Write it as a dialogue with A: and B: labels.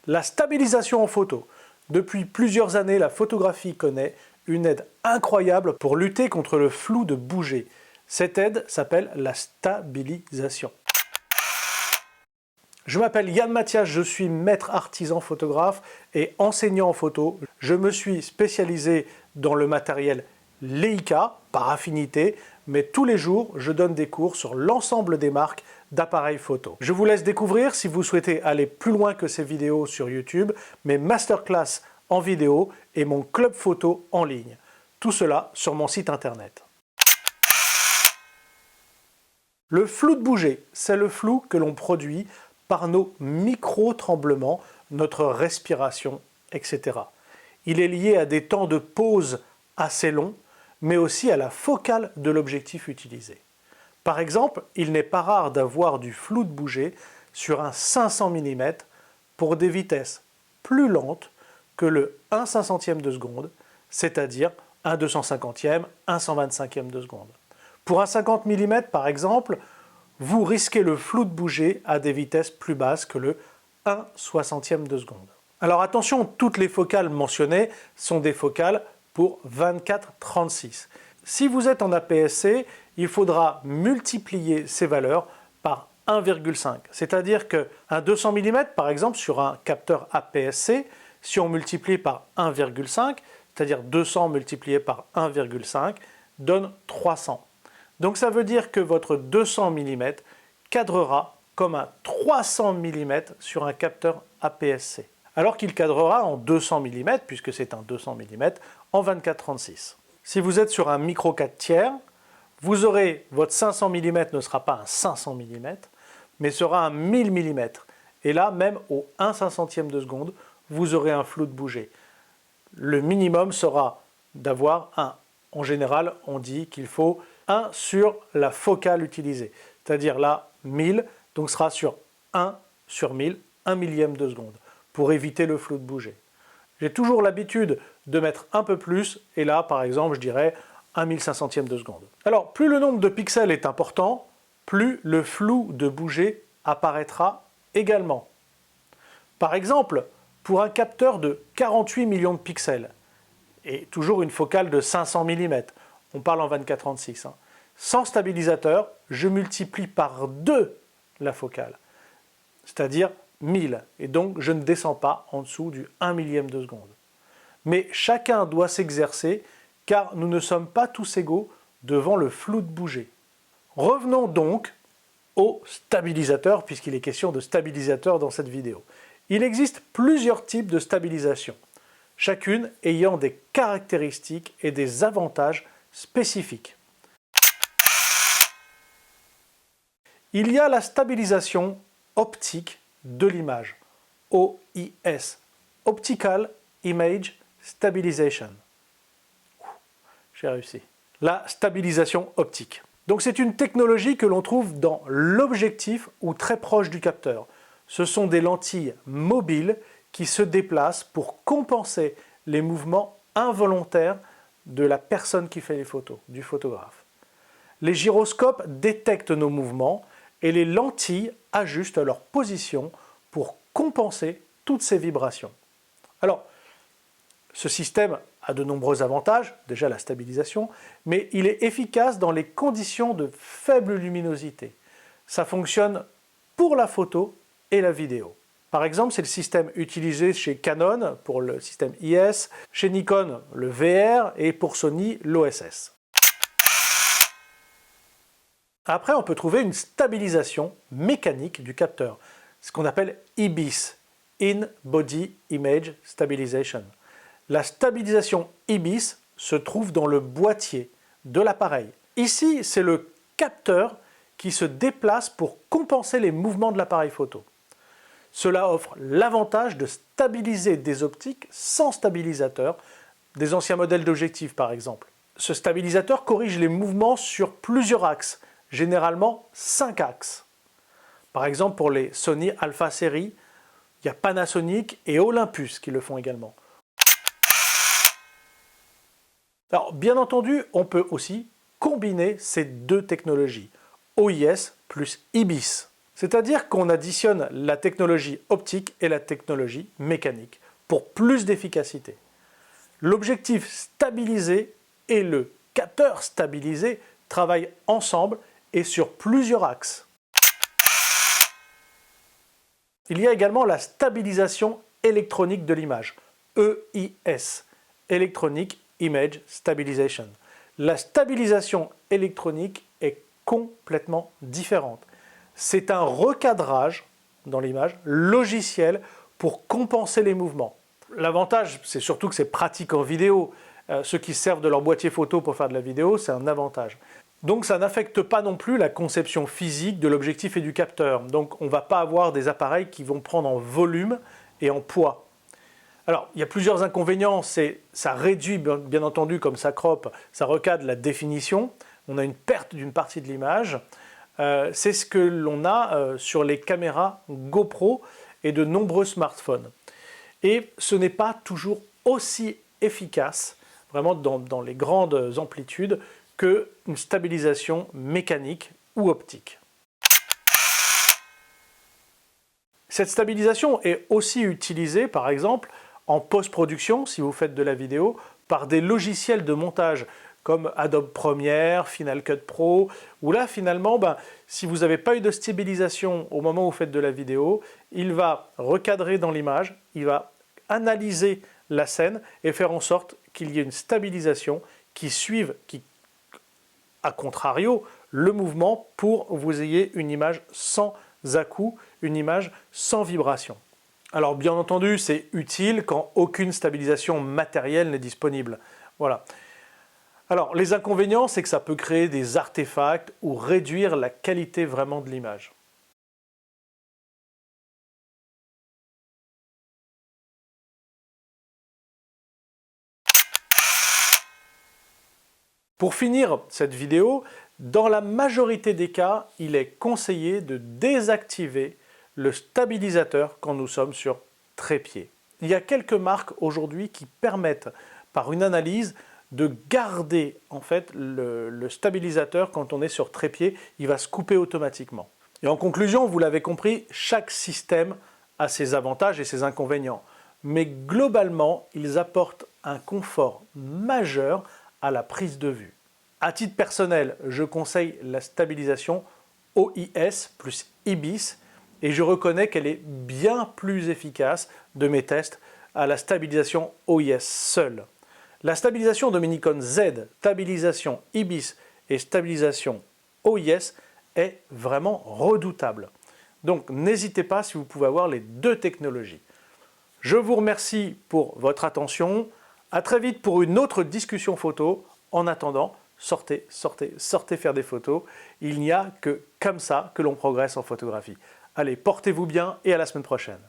A: La stabilisation en photo. Depuis plusieurs années, la photographie connaît une aide incroyable pour lutter contre le flou de bouger. Cette aide s'appelle la stabilisation. Je m'appelle Yann Mathias, je suis maître artisan photographe et enseignant en photo. Je me suis spécialisé dans le matériel Leica, par affinité, mais tous les jours, je donne des cours sur l'ensemble des marques d'appareils photo. Je vous laisse découvrir, si vous souhaitez aller plus loin que ces vidéos sur YouTube, mes masterclass en vidéo et mon club photo en ligne. Tout cela sur mon site internet. Le flou de bouger, c'est le flou que l'on produit par nos micro-tremblements, notre respiration, etc. Il est lié à des temps de pause assez longs, mais aussi à la focale de l'objectif utilisé. Par exemple, il n'est pas rare d'avoir du flou de bouger sur un 500 mm pour des vitesses plus lentes que le 1/500e de seconde, c'est-à-dire un 250e, 1/125e de seconde. Pour un 50 mm, par exemple, vous risquez le flou de bouger à des vitesses plus basses que le 1/60e de seconde. Alors attention, toutes les focales mentionnées sont des focales pour 24-36. Si vous êtes en APS-C, il faudra multiplier ces valeurs par 1,5. C'est-à-dire qu'un 200 mm, par exemple, sur un capteur APS-C, si on multiplie par 1,5, c'est-à-dire 200 multiplié par 1,5, donne 300. Donc ça veut dire que votre 200 mm cadrera comme un 300 mm sur un capteur APS-C, alors qu'il cadrera en 200 mm, puisque c'est un 200 mm, en 24-36. Si vous êtes sur un micro 4 tiers, vous aurez, votre 500 mm ne sera pas un 500 mm, mais sera un 1000 mm. Et là, même au 1/500e de seconde, vous aurez un flou de bouger. Le minimum sera d'avoir en général, on dit qu'il faut 1 sur la focale utilisée. C'est-à-dire là, 1000, donc sera sur 1 sur 1000, 1 millième de seconde, pour éviter le flou de bouger. J'ai toujours l'habitude de mettre un peu plus, et là, par exemple, je dirais 1 1500e de seconde. Alors, plus le nombre de pixels est important, plus le flou de bouger apparaîtra également. Par exemple, pour un capteur de 48 millions de pixels, et toujours une focale de 500 mm, on parle en 24-36, sans stabilisateur, je multiplie par 2 la focale, c'est-à-dire 1000, et donc je ne descends pas en dessous du 1 millième de seconde. Mais chacun doit s'exercer, car nous ne sommes pas tous égaux devant le flou de bouger. Revenons donc au stabilisateur, puisqu'il est question de stabilisateur dans cette vidéo. Il existe plusieurs types de stabilisation, chacune ayant des caractéristiques et des avantages spécifiques. Il y a la stabilisation optique de l'image, OIS, Optical Image Stabilization. J'ai réussi. La stabilisation optique. Donc c'est une technologie que l'on trouve dans l'objectif ou très proche du capteur. Ce sont des lentilles mobiles qui se déplacent pour compenser les mouvements involontaires de la personne qui fait les photos, du photographe. Les gyroscopes détectent nos mouvements et les lentilles ajustent leur position pour compenser toutes ces vibrations. Alors, ce système a de nombreux avantages, déjà la stabilisation, mais il est efficace dans les conditions de faible luminosité. Ça fonctionne pour la photo et la vidéo. Par exemple, c'est le système utilisé chez Canon pour le système IS, chez Nikon le VR et pour Sony l'OSS. Après, on peut trouver une stabilisation mécanique du capteur, ce qu'on appelle IBIS, In Body Image Stabilization. La stabilisation IBIS se trouve dans le boîtier de l'appareil. Ici, c'est le capteur qui se déplace pour compenser les mouvements de l'appareil photo. Cela offre l'avantage de stabiliser des optiques sans stabilisateur, des anciens modèles d'objectifs par exemple. Ce stabilisateur corrige les mouvements sur plusieurs axes, généralement 5 axes. Par exemple, pour les Sony Alpha série, il y a Panasonic et Olympus qui le font également. Alors, bien entendu, on peut aussi combiner ces deux technologies, OIS plus IBIS. C'est-à-dire qu'on additionne la technologie optique et la technologie mécanique pour plus d'efficacité. L'objectif stabilisé et le capteur stabilisé travaillent ensemble et sur plusieurs axes. Il y a également la stabilisation électronique de l'image, EIS, Electronic Image Stabilization. La stabilisation électronique est complètement différente. C'est un recadrage dans l'image logiciel pour compenser les mouvements. L'avantage, c'est surtout que c'est pratique en vidéo. Ceux qui servent de leur boîtier photo pour faire de la vidéo, c'est un avantage. Donc ça n'affecte pas non plus la conception physique de l'objectif et du capteur. Donc on ne va pas avoir des appareils qui vont prendre en volume et en poids. Alors il y a plusieurs inconvénients, ça réduit bien entendu comme ça croppe, ça recadre la définition, on a une perte d'une partie de l'image. C'est ce que l'on a sur les caméras GoPro et de nombreux smartphones. Et ce n'est pas toujours aussi efficace, vraiment dans les grandes amplitudes, qu'une stabilisation mécanique ou optique. Cette stabilisation est aussi utilisée, par exemple, en post-production, si vous faites de la vidéo, par des logiciels de montage comme Adobe Premiere, Final Cut Pro, où là, finalement, si vous n'avez pas eu de stabilisation au moment où vous faites de la vidéo, il va recadrer dans l'image, il va analyser la scène et faire en sorte qu'il y ait une stabilisation qui suive, a contrario, le mouvement pour que vous ayez une image sans à-coups, une image sans vibration. Alors bien entendu, c'est utile quand aucune stabilisation matérielle n'est disponible. Voilà. Alors les inconvénients, c'est que ça peut créer des artefacts ou réduire la qualité vraiment de l'image. Pour finir cette vidéo, dans la majorité des cas, il est conseillé de désactiver le stabilisateur quand nous sommes sur trépied. Il y a quelques marques aujourd'hui qui permettent, par une analyse, de garder en fait le stabilisateur quand on est sur trépied, il va se couper automatiquement. Et en conclusion, vous l'avez compris, chaque système a ses avantages et ses inconvénients. Mais globalement, ils apportent un confort majeur à la prise de vue. À titre personnel, je conseille la stabilisation OIS plus IBIS et je reconnais qu'elle est bien plus efficace de mes tests à la stabilisation OIS seule. La stabilisation de Nikon Z, stabilisation IBIS et stabilisation OIS est vraiment redoutable. Donc n'hésitez pas si vous pouvez avoir les deux technologies. Je vous remercie pour votre attention. À très vite pour une autre discussion photo. En attendant, sortez faire des photos. Il n'y a que comme ça que l'on progresse en photographie. Allez, portez-vous bien et à la semaine prochaine.